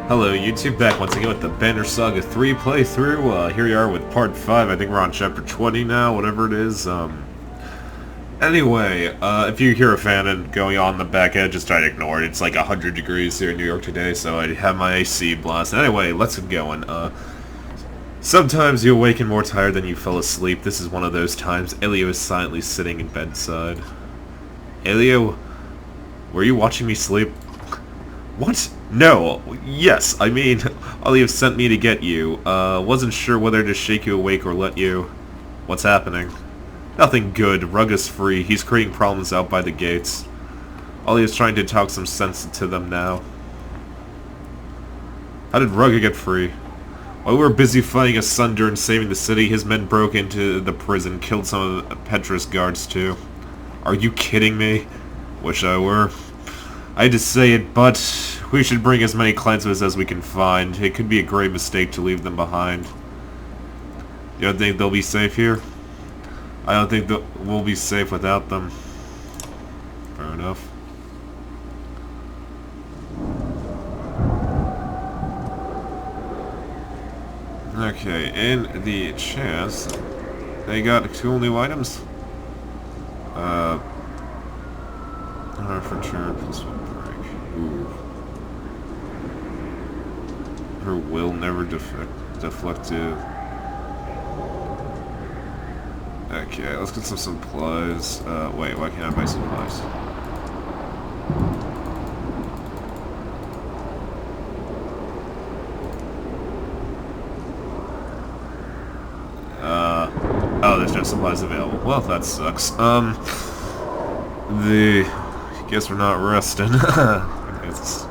Hello YouTube, back once again with the Banner Saga 3 playthrough. Here we are with part 5, I think we're on chapter 20 now, whatever it is. Anyway, if you hear a fan going on the back end, just try to ignore it. It's like 100 degrees here in New York today, so I have my AC blast. Anyway, let's get going. Sometimes you awaken more tired than you fell asleep. This is one of those times. Elio is silently sitting in bedside. Elio, were you watching me sleep? What? No. Yes, I mean, Elio sent me to get you. Wasn't sure whether to shake you awake or let you... What's happening? Nothing good. Rug is free. He's creating problems out by the gates. Elio's trying to talk some sense into them now. How did Rugga get free? While we were busy fighting asunder and saving the city, his men broke into the prison, killed some of Petra's guards too. Are you kidding me? Wish I were. I hate to say it, but we should bring as many clansmen as we can find. It could be a great mistake to leave them behind. You don't think they'll be safe here? I don't think that we'll be safe without them. Fair enough. Okay, in the chest, they got 2 new items. For turn plus 1 break. Ooh. Her will never deflective. Okay, let's get some supplies. Wait, why can't I buy supplies? Oh, there's no supplies available. Well, that sucks. Guess we're not resting. It's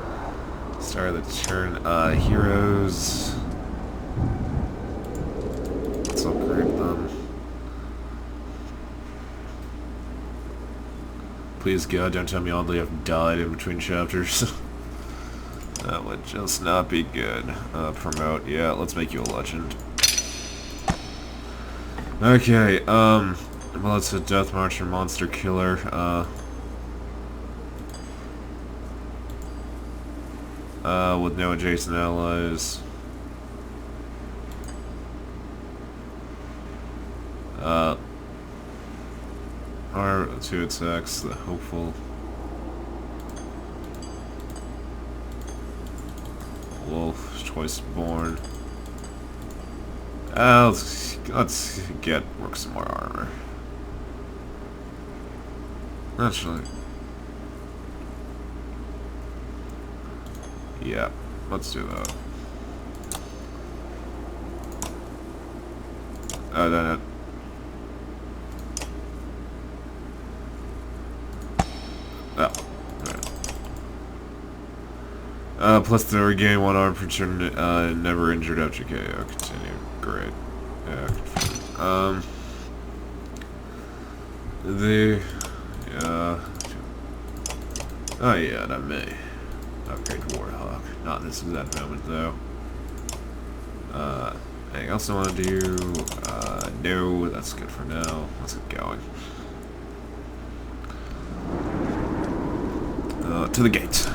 start of the turn. Heroes. Let's upgrade them. Please God, don't tell me all they have died in between chapters. That would just not be good. Promote. Yeah, let's make you a legend. Okay, well, it's a Death Marcher, Monster Killer, with no adjacent allies. R2 attacks, the Hopeful. Wolf, Twice Born. Let's get work some more armor. Actually, yeah, let's do that. No. Oh, right. Plus to regain 1 arm per turn, never injured after KO. Continue. Great. Yeah, confirm. Oh yeah, that may upgrade Warhawk. Not this exact moment though. Anything else I want to do? No, that's good for now. Let's get going. To the gate.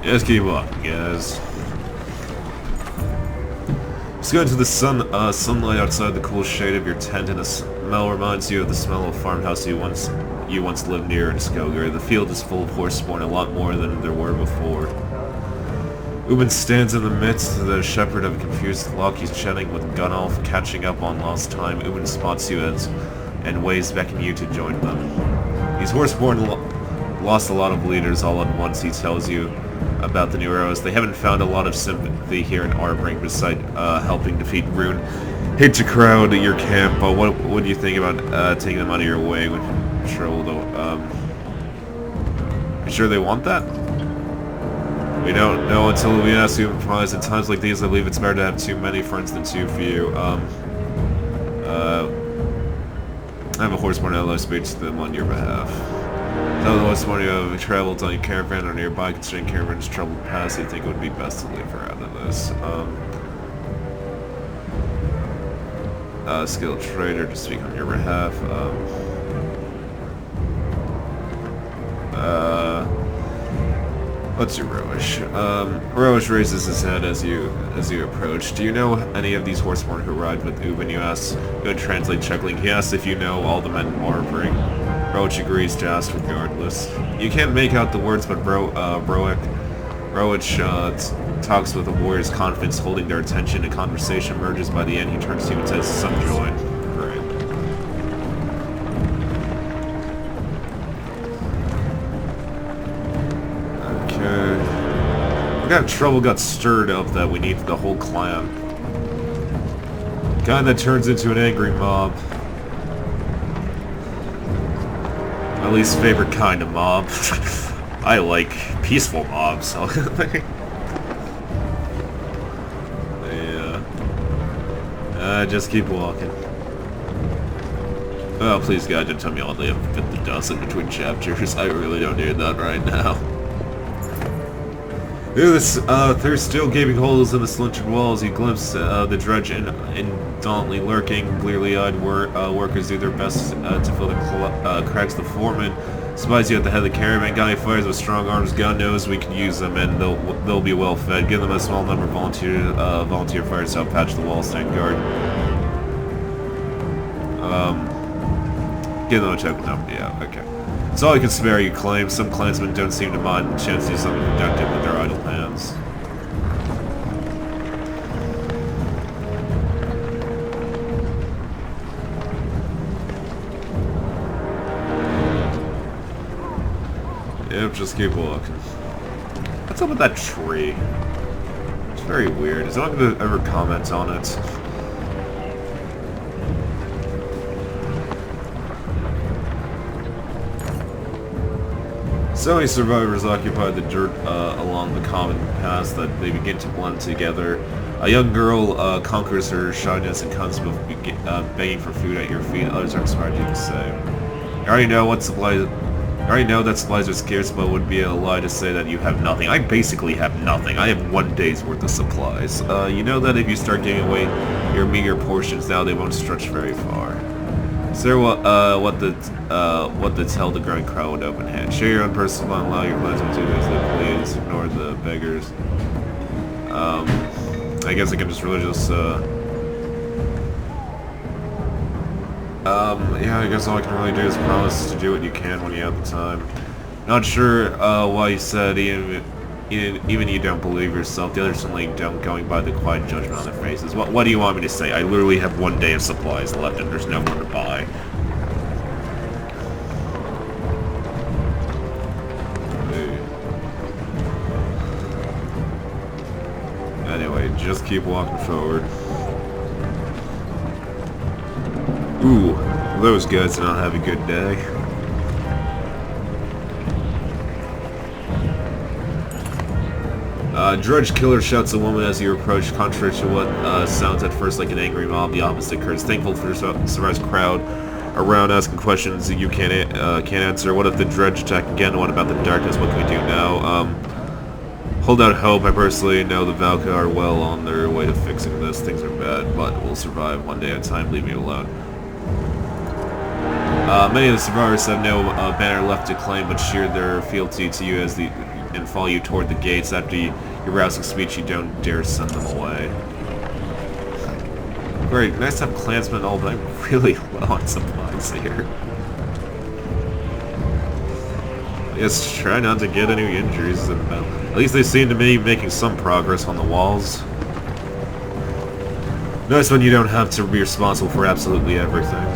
Just keep walking, guys. Just go into the sunlight outside the cool shade of your tent, and the smell reminds you of the smell of a farmhouse you once lived near in Skogar. The field is full of horseborn, a lot more than there were before. Ubin stands in the midst, the shepherd of a confused flock. He's chatting with Gunnulf, catching up on lost time. Ubin spots you and waves beckoning you to join them. These horseborn lost a lot of leaders all at once, he tells you about the new heroes. They haven't found a lot of sympathy here in Arbring beside helping defeat Rune. Hate to crowd your camp, but what do you think about taking them out of your way with trouble though? You sure they want that? We don't know until we ask you. Implies in times like these, I believe it's better to have too many friends than too few. I have a horseborn ally speak to them on your behalf. Tell them what's more you have traveled on your caravan or nearby, considering caravan's troubled past, they think it would be best to leave her out of this. Skilled trader to speak on your behalf. Let's see, Roish. Roish raises his hand as you approach. Do you know any of these horsemen who ride with Ubin? You ask. Go and translate chuckling. He asks if you know all the men harboring. Roish agrees to ask regardless. You can't make out the words, but Roish talks with the warrior's confidence, holding their attention. A conversation merges. By the end, he turns to you and says, "Some joy." Great. What kind of trouble got stirred up that we need the whole clan? Kind that turns into an angry mob. My least favorite kind of mob. I like peaceful mobs, so... yeah. Just keep walking. Oh, please God, don't tell me all they have to fit the dust in between chapters. I really don't need that right now. There's still gaping holes in the splintered walls. You glimpse the dredge indolently lurking. Clearly-eyed workers do their best to fill the cracks. The foreman spies you at the head of the caravan. Guy fires with strong arms. God knows we can use them, and they'll be well fed. Give them a small number of volunteer fighters to help patch the wall, stand guard. Give them a check number. Yeah, okay. It's all I can spare, you claim. Some clansmen don't seem to mind the chance to do something productive with their idle hands. Yep, just keep walking. What's up with that tree? It's very weird. Is anyone going to ever comment on it? So many survivors occupy the dirt along the common paths that they begin to blend together. A young girl conquers her shyness and comes begging for food at your feet. Others are inspired to do the same. I already know that supplies are scarce, but it would be a lie to say that you have nothing. I basically have nothing. I have 1 day's worth of supplies. You know that if you start giving away your meager portions now, they won't stretch very far. Sir, what to tell the growing crowd with open hand? Share your own personal and allow your clansmen to do as they please. Ignore the beggars. I guess I can just really just, yeah, I guess all I can really do is promise to do what you can when you have the time. Not sure, why you said even you don't believe yourself. The others certainly don't, going by the quiet judgment on their faces. What do you want me to say? I literally have 1 day of supplies left and there's no one to buy. Anyway, just keep walking forward. Ooh, those guys did not have a good day. Drudge Killer shouts a woman as you approach, contrary to what sounds at first like an angry mob. The opposite occurs. Thankful for the surprised crowd around asking questions you can't answer. What if the dredge attack again? What about the darkness? What can we do now? Hold out hope. I personally know the Valka are well on their way to fixing this. Things are bad, but we'll survive 1 day at a time. Leave me alone. Many of the survivors have no banner left to claim, but sheer their fealty to you and follow you toward the gates. After your rousing speech, you don't dare send them away. Great, nice to have clansmen and all, but I'm really low on supplies here. Yes, try not to get any injuries. At least they seem to be making some progress on the walls. Nice when you don't have to be responsible for absolutely everything.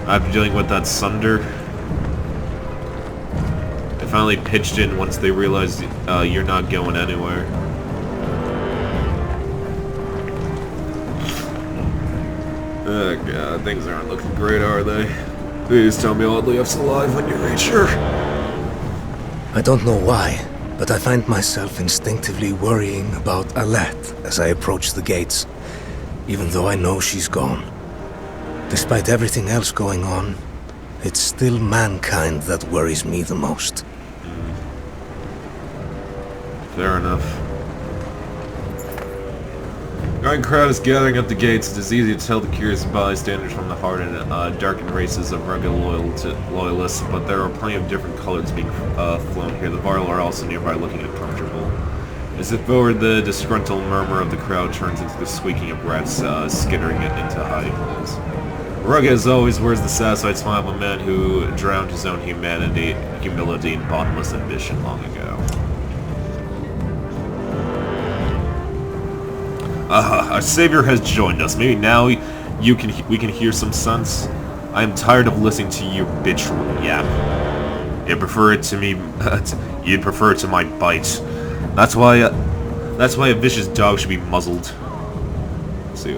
After dealing with that Sunder, they finally pitched in once they realized you're not going anywhere. Oh god, things aren't looking great, are they? Please tell me Oddlyeff's alive when you reach her. I don't know why, but I find myself instinctively worrying about Alette as I approach the gates, even though I know she's gone. Despite everything else going on, it's still mankind that worries me the most. Fair enough. growing crowd is gathering at the gates. It is easy to tell the curious bystanders from the hardened, darkened races of rugged loyalists, but there are plenty of different colors being flown here. The Varl are also nearby looking uncomfortable. As if forward, the disgruntled murmur of the crowd turns into the squeaking of rats skittering it into hiding holes. Rugged, as always, wears the satisfied smile of a man who drowned his own humility in bottomless ambition long ago. Our savior has joined us. Maybe now we can hear some sense. I am tired of listening to you bitch yap. You'd prefer it to me. You'd prefer it to my bite. That's why a vicious dog should be muzzled. Let's see.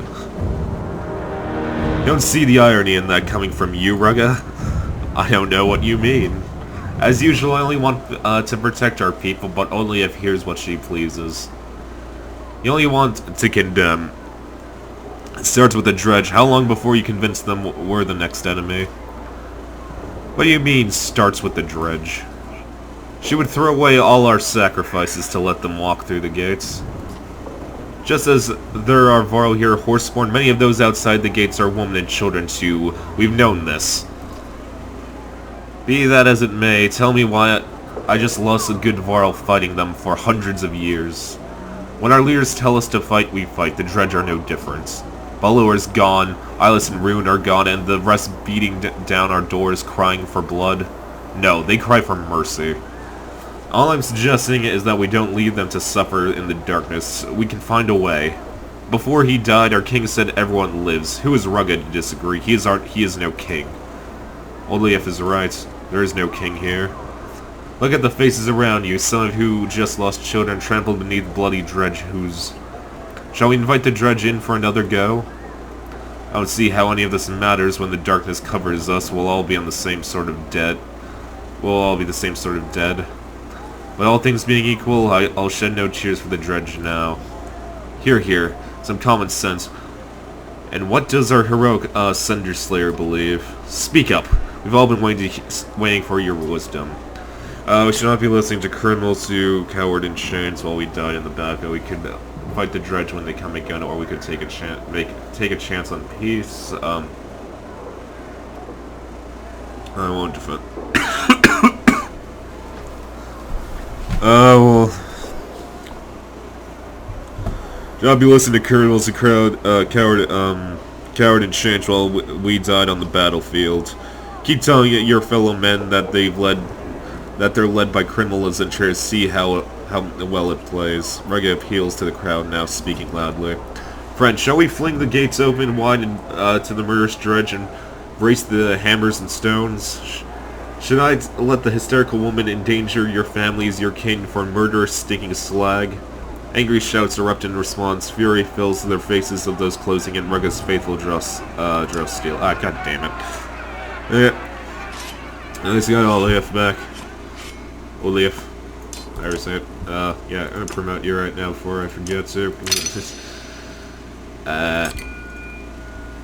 Don't see the irony in that coming from you, Rugga. I don't know what you mean. As usual, I only want to protect our people, but only if here's what she pleases. You only want to condemn. It starts with the dredge. How long before you convince them we're the next enemy? What do you mean, starts with the dredge? She would throw away all our sacrifices to let them walk through the gates. Just as there are Varl here horseborn, many of those outside the gates are women and children too. We've known this. Be that as it may, tell me why I just lost a good Varl fighting them for hundreds of years. When our leaders tell us to fight, we fight. The dredge are no different. Balor's gone, Eyeless and Rune are gone, and the rest beating down our doors crying for blood. No, they cry for mercy. All I'm suggesting is that we don't leave them to suffer in the darkness. We can find a way. Before he died, our king said everyone lives. Who is Rugged to disagree? He is no king. Olief is right. There is no king here. Look at the faces around you, some of who just lost children trampled beneath bloody dredge hooves. Shall we invite the dredge in for another go? I don't see how any of this matters when the darkness covers us. We'll all be on the same sort of dead. We'll all be the same sort of dead. But all things being equal, I'll shed no tears for the dredge now. Here, some common sense. And what does our heroic Cinder Slayer believe? Speak up. We've all been waiting for your wisdom. We should not be listening to criminals who cowered in chains while we died in the battle. We could fight the dredge when they come again, or we could take a chance on peace. I won't defend. Well, should not be listening to criminals who cowered in chains while we died on the battlefield. Keep telling your fellow men that they're led by criminals and try to see how well it plays. Rugga appeals to the crowd now, speaking loudly. Friend, shall we fling the gates open wide to the murderous dredge and brace the hammers and stones? Should I let the hysterical woman endanger your families, your king, for murderous stinking slag? Angry shouts erupt in response. Fury fills their faces of those closing in. Rugga's faithful draw steel. Ah, god damn it. Yeah. At least got Olief back. Olief. I ever say it. Yeah, I'm gonna promote you right now before I forget to.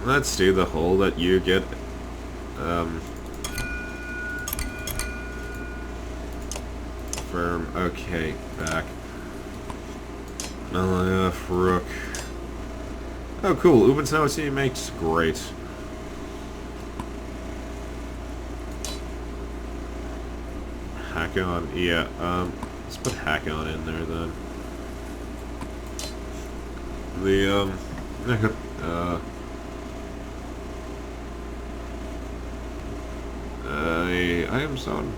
Let's do the hole that you get. Firm. Okay, back. Olief, Rook. Oh, cool. Ubun's now a teammate. Great. Hakon, yeah, let's put Hakon in there then. I am zone.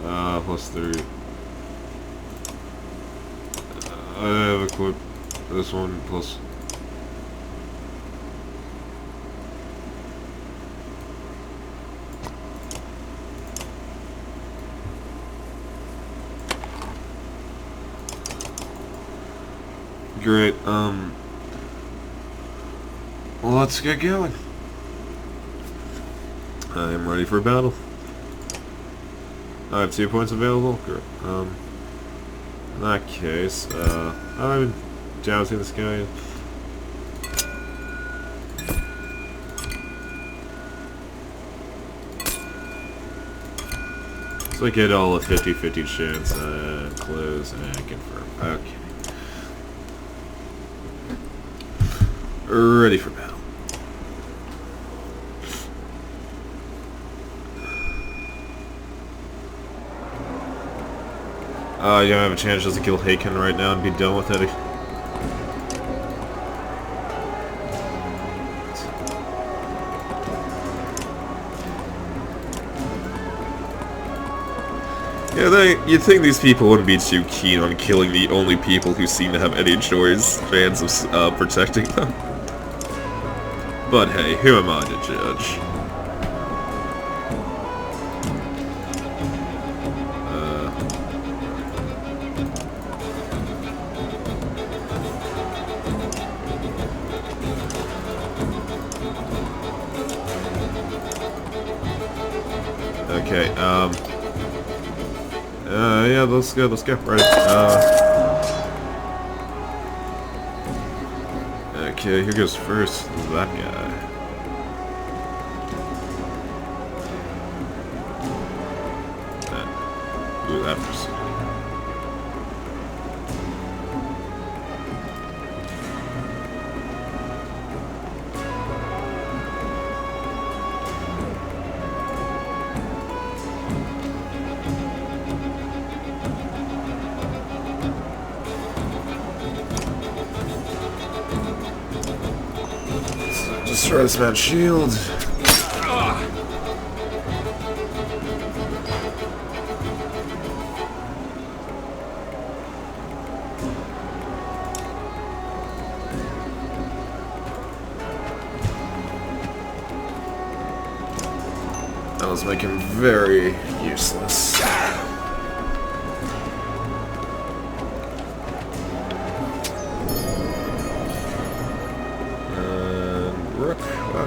+3. I have equipped this one plus. Great, well, let's get going. I am ready for battle. I have 2 points available. Great. In that case, I'm doubting this guy. So I get all a 50-50 chance, close and confirm. Okay. Ready for battle. You don't have a chance just to kill Haken right now and be done with it. Yeah, you'd think these people wouldn't be too keen on killing the only people who seem to have any chance of protecting them. But hey, who am I to judge? Okay, yeah, let's go, right. Okay, here goes first, that guy. Ooh, that person. Destroy this man's shield. That was making him very useless.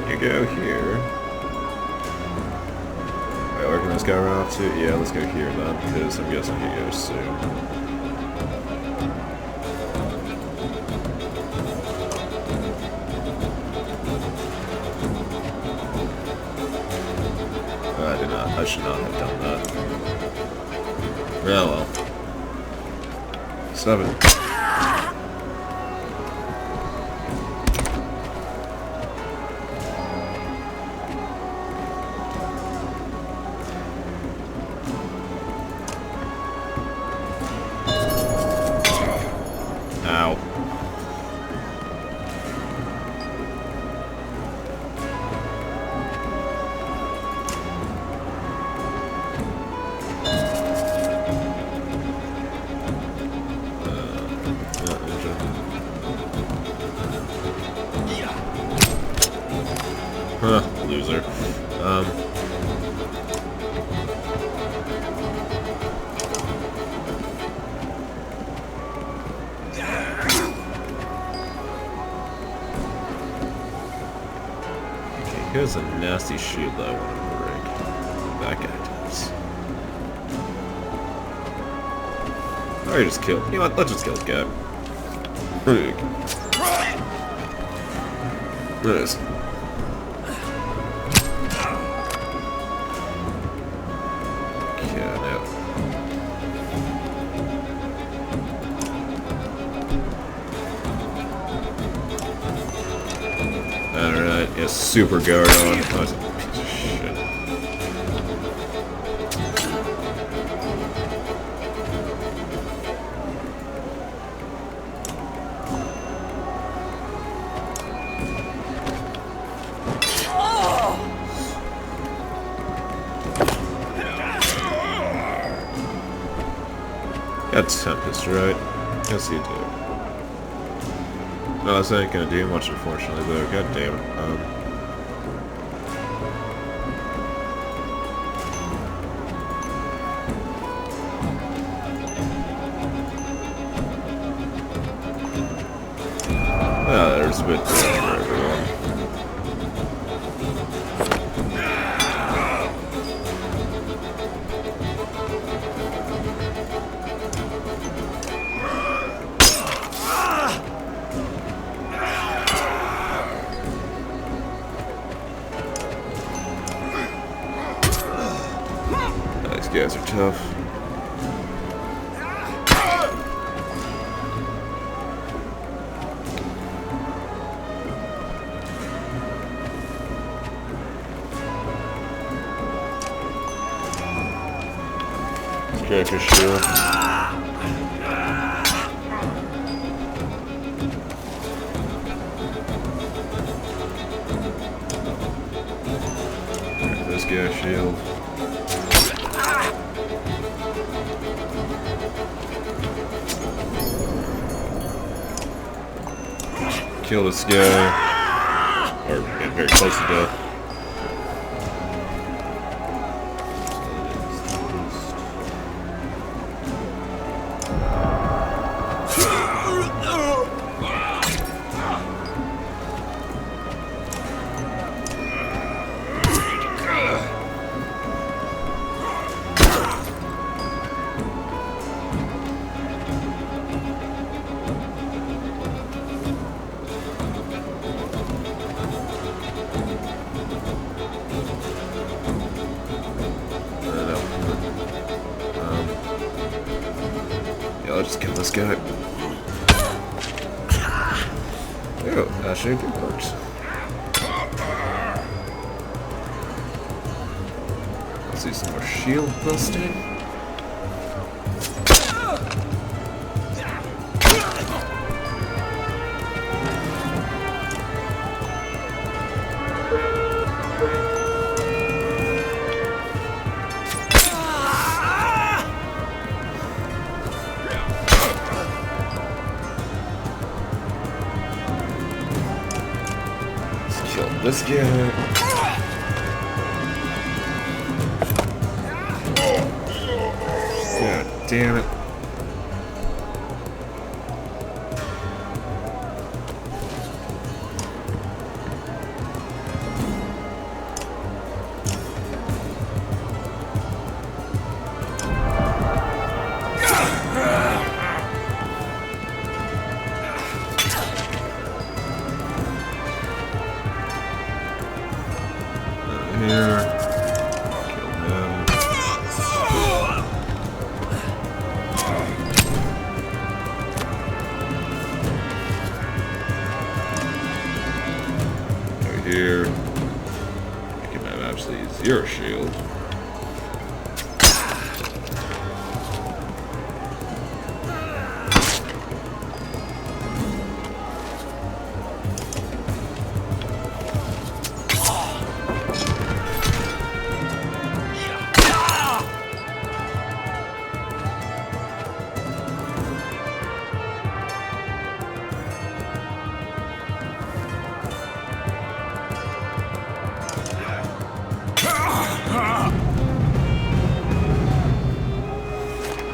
You go here. Wait, where can this guy run off to? Yeah, let's go here then, because I'm guessing he goes soon. I should not have done that. Oh well. 7. Ow. Loser. Here's a nasty shield that I want to break. That guy does. Alright, just kill. You know what? Let's just kill this guy. Nice. Alright, yeah, super guard on. Oh, it's a piece of shit. Got Tempest, right? Yes, you do. No, this ain't gonna do much, unfortunately, though. God damn it. There's a bit for everyone. guys are tough. Crack his shield. Crack this guy's shield. Kill this guy. Or get very close to death. I'll just kill this guy. Oh, actually, it works. Let's see some more shield busting. Kill this guy. God damn it. Here. Kill him. Right here. Make him have absolutely zero shield.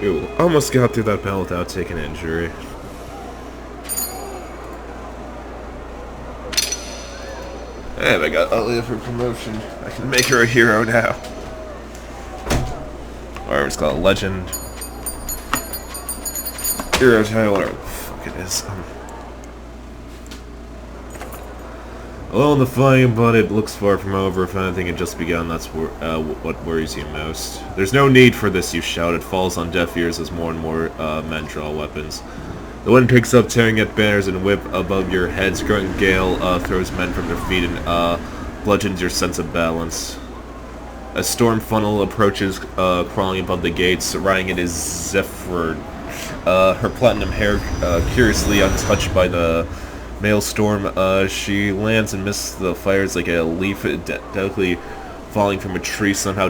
Ooh, almost got through that battle without taking an injury. And I got Alia for promotion. I can make her a hero now. Or it's called a legend. Hero title, whatever the fuck it is. Well, in the fighting, but it looks far from over. If anything had just begun, that's what worries you most. There's no need for this, you shout. It falls on deaf ears as more and more men draw weapons. The wind picks up, tearing at banners and whip above your heads. Growing gale throws men from their feet and bludgeons your sense of balance. A storm funnel approaches, crawling above the gates. Riding it is Zephyr. Her platinum hair curiously untouched by the maelstrom. She lands and misses the fires like a leaf delicately falling from a tree, somehow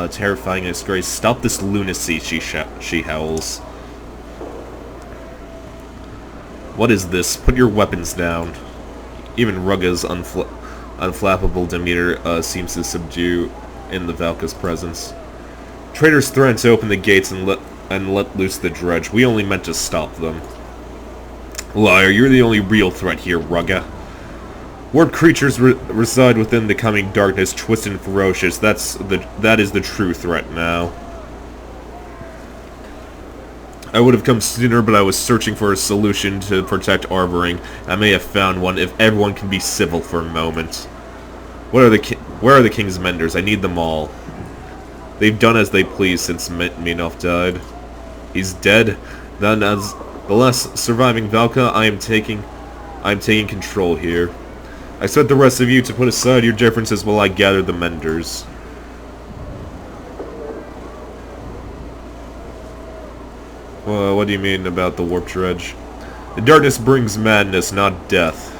terrifying in its grace. Stop this lunacy, she howls. What is this? Put your weapons down. Even Rugga's unflappable demeanor seems to subdue in the Valka's presence. Traitors threaten to open the gates and let loose the dredge. We only meant to stop them. Liar, you're the only real threat here, Rugga. Warped creatures reside within the coming darkness, twisted and ferocious. That is the true threat now. I would have come sooner, but I was searching for a solution to protect Arboring. I may have found one if everyone can be civil for a moment. Where are the King's Menders? I need them all. They've done as they please since Minov died. He's dead. Then, as the last surviving Valka, I am taking control here. I expect the rest of you to put aside your differences while I gather the Menders. Well, what do you mean about the warp dredge? The darkness brings madness, not death.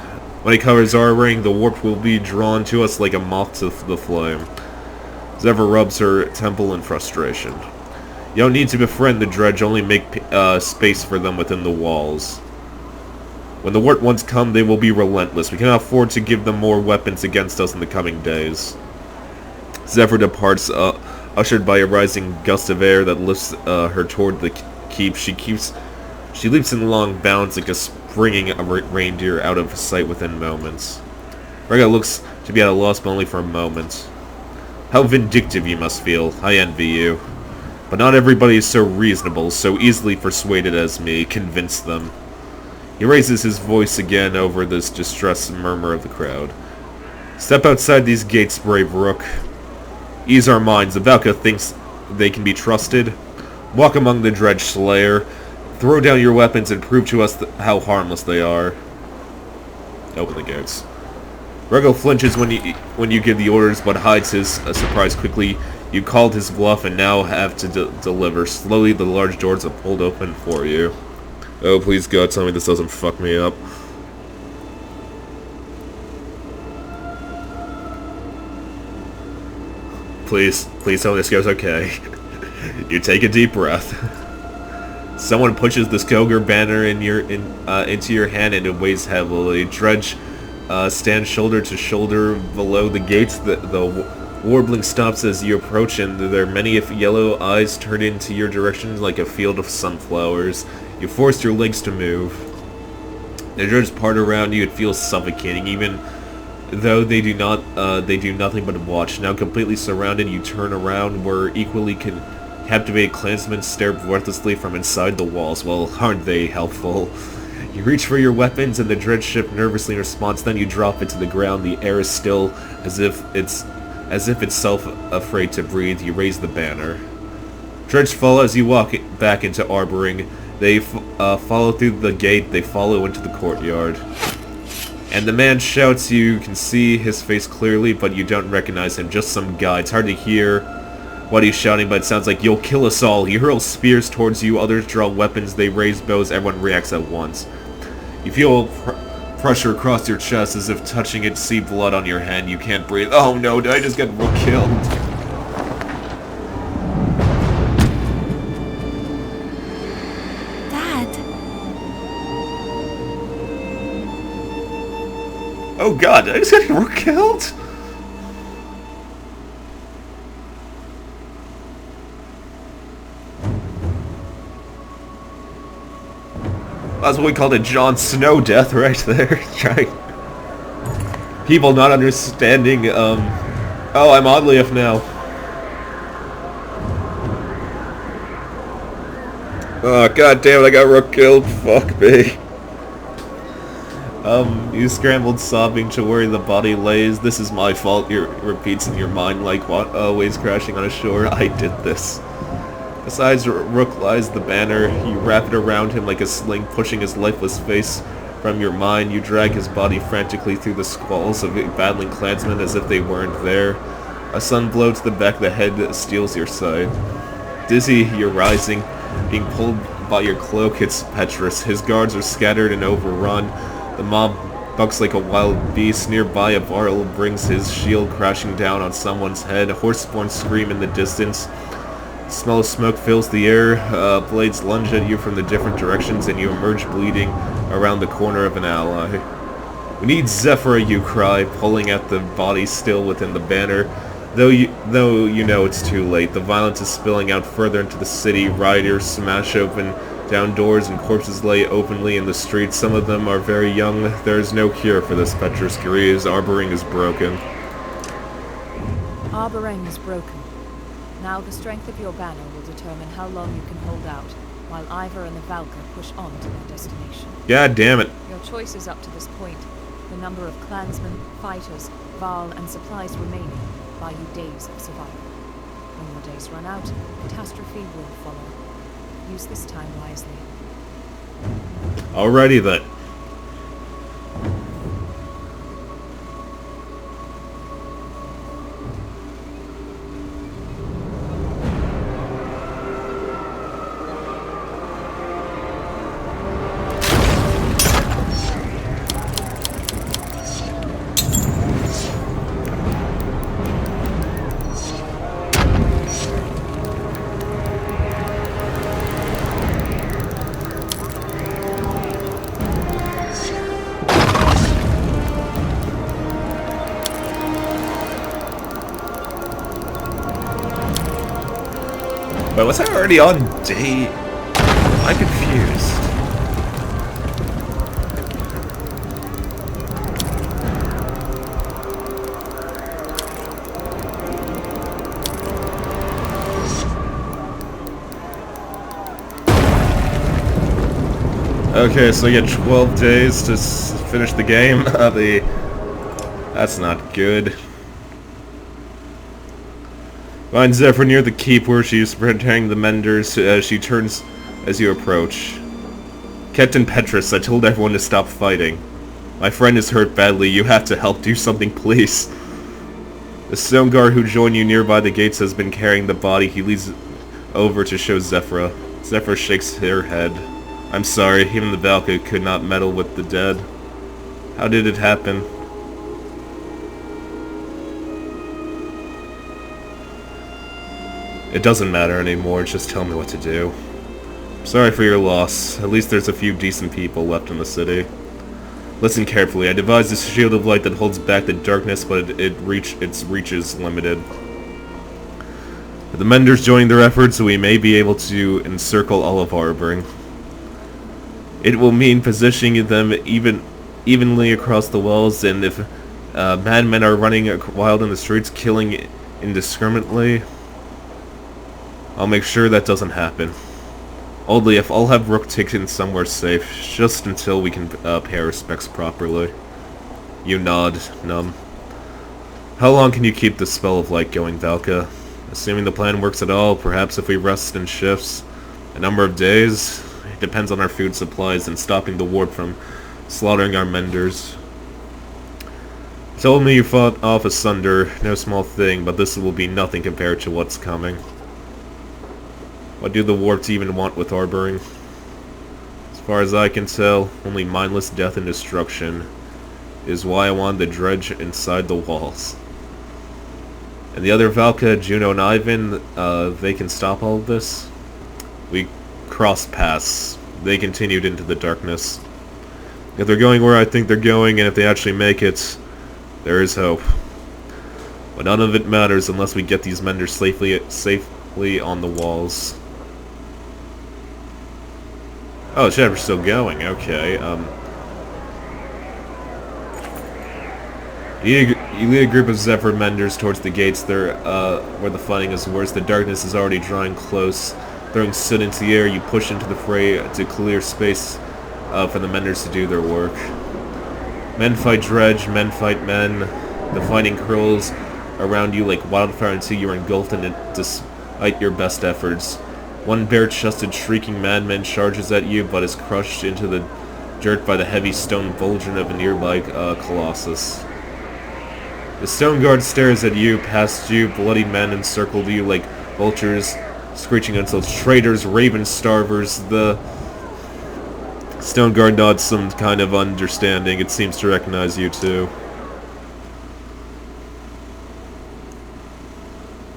When it covers our ring, the warp will be drawn to us like a moth to the flame. Zephyr rubs her temple in frustration. You don't need to befriend the dredge, only make space for them within the walls. When the warp ones come, they will be relentless. We cannot afford to give them more weapons against us in the coming days. Zephyr departs, ushered by a rising gust of air that lifts her toward the keep. She leaps in long bounds like a springing reindeer out of sight within moments. Rega looks to be at a loss, but only for a moment. How vindictive you must feel. I envy you. But not everybody is so reasonable, so easily persuaded as me. Convince them. He raises his voice again over this distressed murmur of the crowd. Step outside these gates, brave Rook. Ease our minds. The Valka thinks they can be trusted. Walk among the Dredge Slayer. Throw down your weapons and prove to us how harmless they are. Open the gates. Rego flinches when you give the orders, but hides his surprise quickly. You called his bluff and now have to deliver. Slowly, the large doors are pulled open for you. Oh, please God, tell me this doesn't fuck me up. Please tell me this goes okay. You take a deep breath. Someone pushes the Skoger banner into your hand and it weighs heavily. Dredge stands shoulder to shoulder below the gates. The warbling stops as you approach, and there are many yellow eyes turned into your direction like a field of sunflowers. You force your legs to move. The dredge part around you. It feels suffocating, even though they do nothing but watch. Now completely surrounded, you turn around where equally captivated clansmen stare breathlessly from inside the walls. Well, aren't they helpful? You reach for your weapons and the dredge ship nervously in response, then you drop it to the ground. The air is still as if itself afraid to breathe. You raise the banner. Dredge follow as you walk back into Arboring. They follow through the gate. They follow into the courtyard. And the man shouts. You can see his face clearly, but you don't recognize him. Just some guy. It's hard to hear what he's shouting, but it sounds like, "You'll kill us all." He hurls spears towards you. Others draw weapons. They raise bows. Everyone reacts at once. You feel pressure across your chest as if touching it. See blood on your hand. You can't breathe. Oh no, did I just get killed? Oh god, did I just get killed? That's what we called a Jon Snow death right there. People not understanding, oh, I'm oddly if now. Oh, god damn it, I got rook killed. Fuck me. You scrambled sobbing to where the body lays. This is my fault, it repeats in your mind like waves crashing on a shore. I did this. Besides Rook lies the banner. You wrap it around him like a sling, pushing his lifeless face from your mind. You drag his body frantically through the squalls of battling clansmen as if they weren't there. A sun blow to the back of the head steals your sight. Dizzy, you're rising, being pulled by your cloak. It's Petrus. His guards are scattered and overrun. The mob bucks like a wild beast. Nearby, a varl brings his shield crashing down on someone's head. Horseborn scream in the distance. The smell of smoke fills the air. Blades lunge at you from the different directions, and you emerge bleeding around the corner of an ally. "We need Zephyr," you cry, pulling at the body still within the banner. Though you know it's too late. The violence is spilling out further into the city. Rioters smash open down doors and corpses lay openly in the streets. Some of them are very young. There is no cure for this, Petrus agrees. Arboring is broken. Arboring is broken. Now the strength of your banner will determine how long you can hold out, while Ivor and the Valka push on to their destination. God damn it. Your choices up to this point, the number of clansmen, fighters, Varl, and supplies remaining, buy you days of survival. When your days run out, catastrophe will follow. Use this time wisely. Alrighty then. Wait, was I already on day? I'm confused. Okay, so you get 12 days to finish the game. That's not good. Find Zephyr near the keep where she is preparing the menders as she turns as you approach. Captain Petrus, I told everyone to stop fighting. My friend is hurt badly. You have to help. Do something, please. The stone guard who joined you nearby the gates has been carrying the body. He leads over to show Zephyr. Zephyr shakes her head. I'm sorry, even the Valka could not meddle with the dead. How did it happen? It doesn't matter anymore, just tell me what to do. Sorry for your loss. At least there's a few decent people left in the city. Listen carefully. I devised a shield of light that holds back the darkness, but its reach is limited. The Menders joining their efforts, so we may be able to encircle all of Harboring. It will mean positioning them evenly across the walls, and if madmen are running wild in the streets, killing indiscriminately, I'll make sure that doesn't happen. Only if I'll have Rook taken somewhere safe, just until we can pay our respects properly. You nod, numb. How long can you keep the spell of light going, Valka? Assuming the plan works at all, perhaps if we rest in shifts, a number of days. It depends on our food supplies and stopping the warp from slaughtering our menders. Told me you fought off asunder, no small thing, but this will be nothing compared to what's coming. What do the warps even want with harboring? As far as I can tell, only mindless death and destruction is why I wanted the dredge inside the walls. And the other Valka, Juno and Ivan, they can stop all of this? We crossed paths. They continued into the darkness. If they're going where I think they're going, and if they actually make it, there is hope. But none of it matters unless we get these menders safely on the walls. Oh, shit, we're still going. Okay, You lead a group of Zephyr Menders towards the gates there, where the fighting is worse. The darkness is already drawing close. Throwing soot into the air, you push into the fray to clear space for the Menders to do their work. Men fight dredge, men fight men. The fighting curls around you like wildfire until you are engulfed in it despite your best efforts. One bare-chested, shrieking madman charges at you, but is crushed into the dirt by the heavy stone bulging of a nearby colossus. The stone guard stares at you, past you, bloody men encircled you like vultures, screeching insults. Traitors, raven starvers. The stone guard nods some kind of understanding. It seems to recognize you too.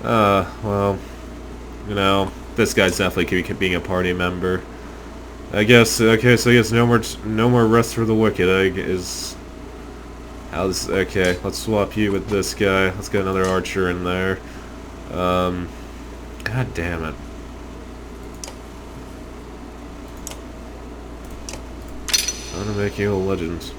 Well, you know, this guy's definitely being a party member. I guess, okay, so I guess no more rest for the wicked, okay, let's swap you with this guy. Let's get another archer in there. God damn it. I'm gonna make you a legend.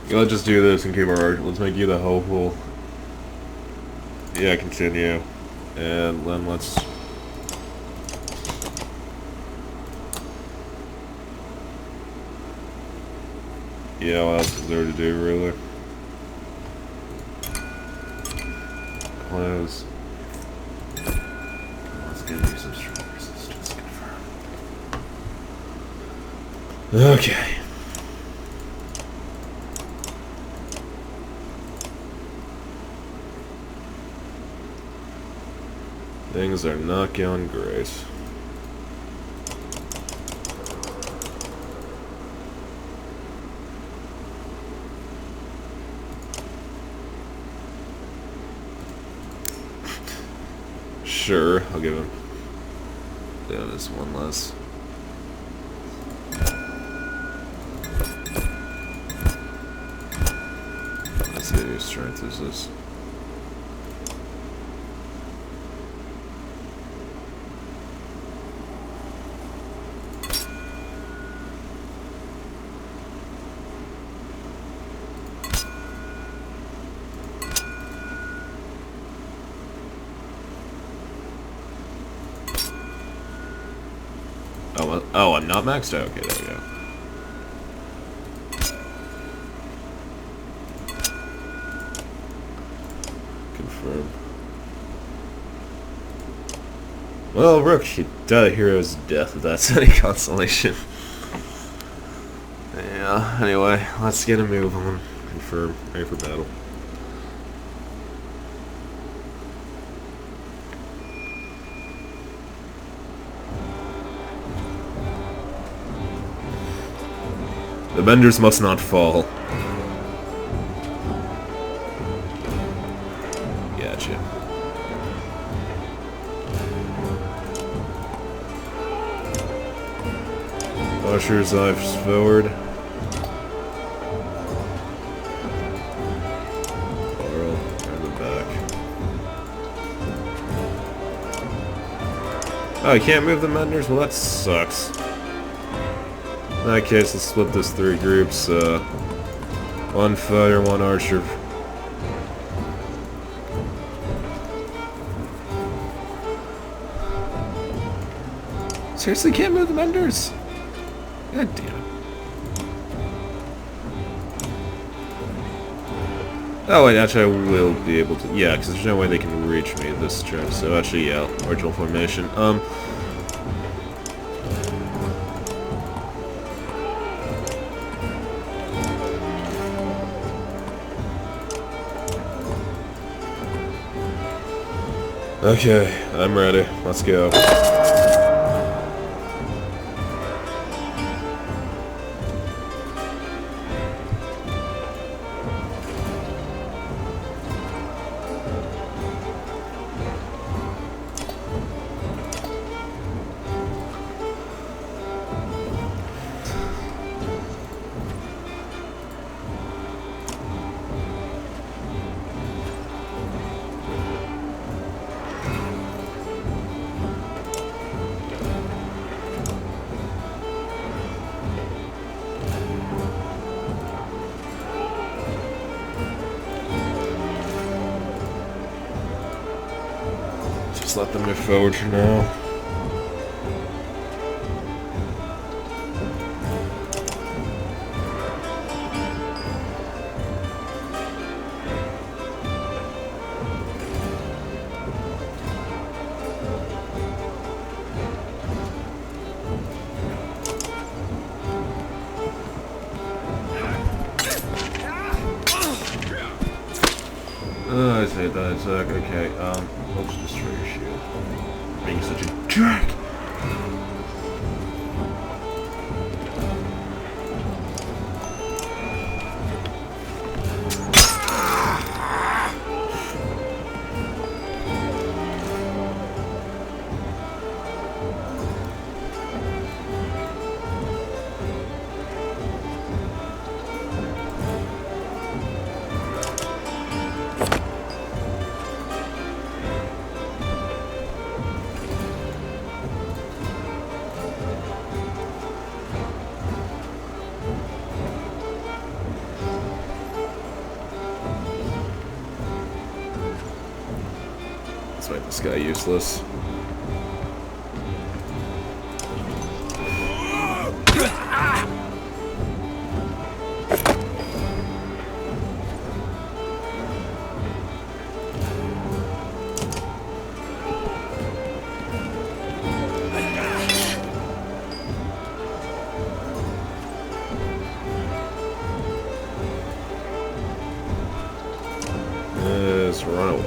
Let's just do this and keep our. Let's make you the hopeful. Yeah, continue. And then let's. Yeah, what else is there to do, really? Close. Let's give you some strong resistance. Confirm. Okay. Things are not going great. Sure, I'll give him. Yeah, this one less. Let's see whose strength is this. Oh, I'm not maxed out. Okay, there we go. Confirm. Well, Rook, you died a hero's death if that's any consolation. Yeah, anyway, let's get a move on. Confirm. Ready for battle. The benders must not fall. Gotcha. Usher's eyes forward. Laurel, and the back. Oh, you can't move the benders? Well, that sucks. In that case, let's split this 3 groups. One fighter, one archer. Seriously, can't move the benders? God damn it. Oh wait, actually I will be able to. Yeah, because there's no way they can reach me this turn. So actually, yeah, original formation. Okay, I'm ready. Let's go. Just let them move forward for now. I say that attack. Okay, let's destroy your shield. Being such a jerk. This guy useless. Let's run away.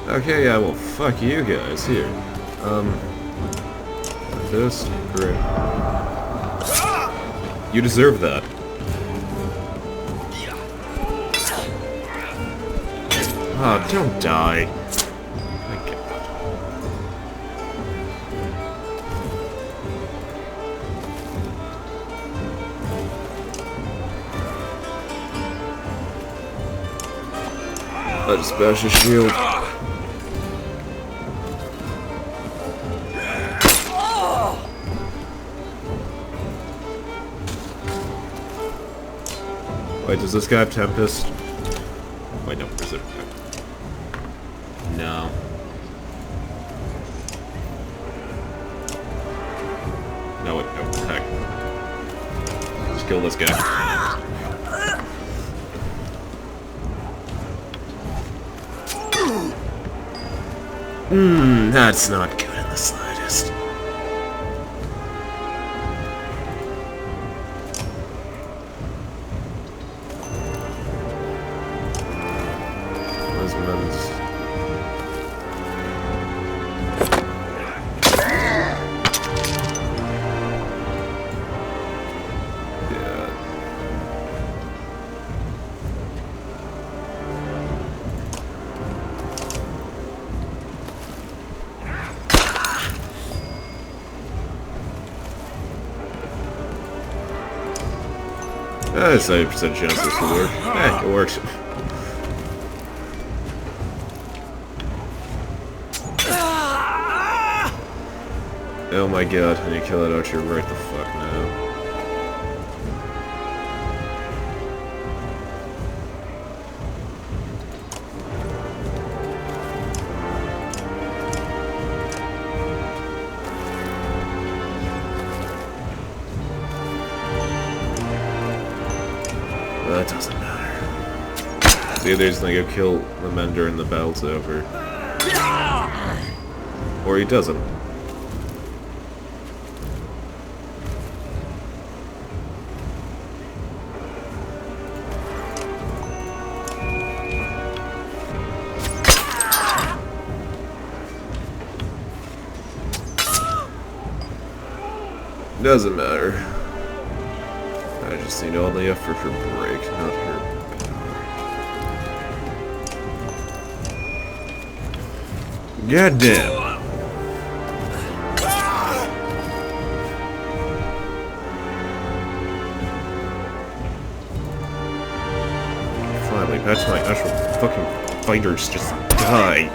Okay, yeah, well, fuck you guys. Here. This? Great. You deserve that. Ah, don't die. My God. I just bash his shield. Wait, does this guy have Tempest? Wait, no, is it? No. No, wait, no, heck. Just kill this guy. That's not good in the slightest. That's 90% chance this will work. Hey, it works. Oh my god, I need to kill that archer right the fuck now. That doesn't matter. The other reason I go kill the Mender and the battle's over. Or he doesn't. Doesn't matter. I just need all the effort for break, not her power. Goddamn. Finally, that's my actual fucking fighters just die.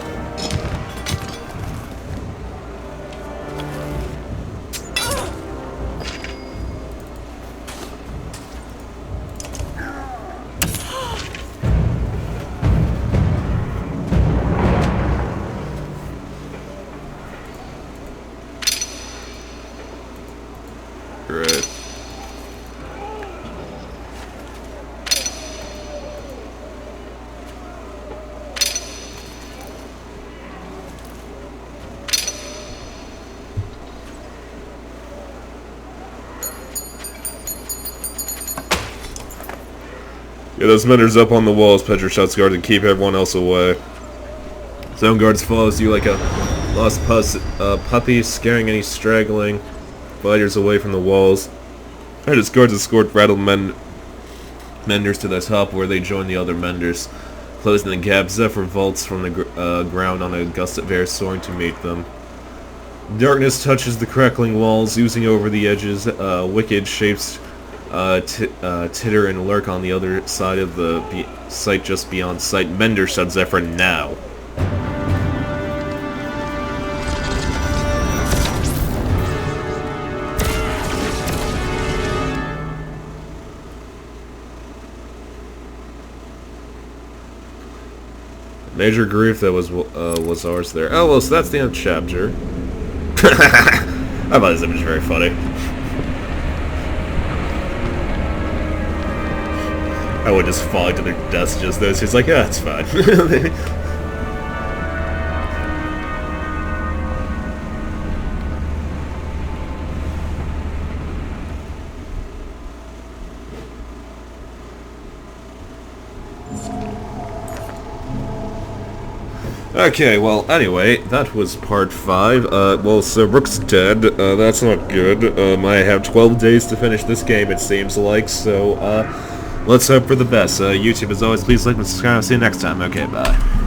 Right. Yeah, those Menders up on the walls, Pedro shots guards and keep everyone else away. Zone guards follows you like a lost puppy, scaring any straggling fighters away from the walls. Pedro's guards escort rattled Menders to the top where they join the other Menders. Closing the gap, Zephyr vaults from the ground on a gust of air soaring to meet them. Darkness touches the crackling walls, oozing over the edges. Wicked shapes titter and lurk on the other side of the site just beyond sight. Mender shut Zephyr now. Major grief that was ours there. Oh well, so that's the end of the chapter. I thought this image very funny. I would just fall to their deaths just those. He's like, yeah, it's fine. Okay, well, anyway, that was part 5. Well, so Rook's dead. That's not good. I have 12 days to finish this game, it seems like, so, let's hope for the best. YouTube, as always, please like and subscribe. I'll see you next time. Okay, bye.